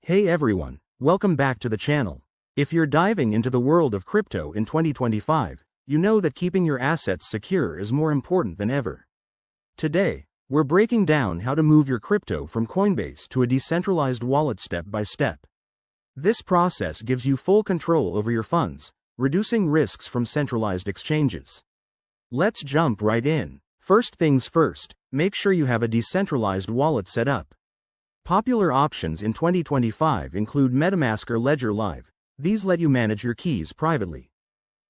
Hey everyone, welcome back to the channel. If you're diving into the world of crypto in 2025, you know that keeping your assets secure is more important than ever. Today, we're breaking down how to move your crypto from Coinbase to a decentralized wallet step by step. This process gives you full control over your funds, reducing risks from centralized exchanges. Let's jump right in. First things first, make sure you have a decentralized wallet set up. Popular options in 2025 include MetaMask or Ledger Live. These let you manage your keys privately.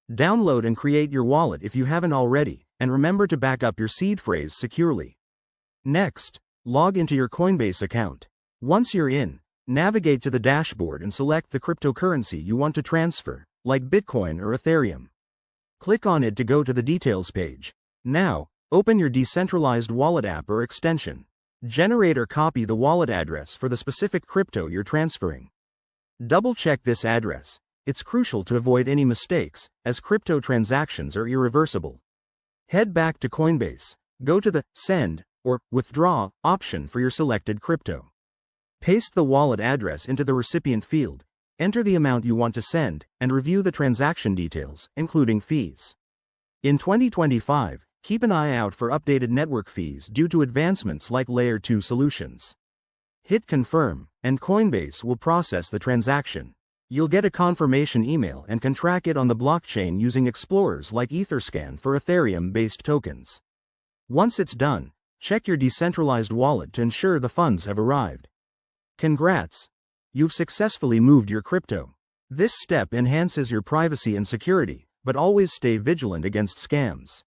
Download and create your wallet if you haven't already, and remember to back up your seed phrase securely. Next, log into your Coinbase account. Once you're in, navigate to the dashboard and select the cryptocurrency you want to transfer, like Bitcoin or Ethereum. Click on it to go to the details page. Now, open your decentralized wallet app or extension. Generate or copy the wallet address for the specific crypto you're transferring. Double-check this address. It's crucial to avoid any mistakes, as crypto transactions are irreversible. Head back to Coinbase. Go to the Send or Withdraw option for your selected crypto. Paste the wallet address into the recipient field, enter the amount you want to send, and review the transaction details, including fees. In 2025, keep an eye out for updated network fees due to advancements like Layer 2 solutions. Hit Confirm, and Coinbase will process the transaction. You'll get a confirmation email and can track it on the blockchain using explorers like Etherscan for Ethereum-based tokens. Once it's done, check your decentralized wallet to ensure the funds have arrived. Congrats! You've successfully moved your crypto. This step enhances your privacy and security, but always stay vigilant against scams.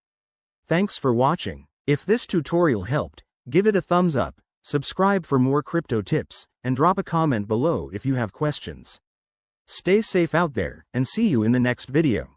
Thanks for watching. If this tutorial helped, give it a thumbs up, subscribe for more crypto tips, and drop a comment below if you have questions. Stay safe out there, and see you in the next video.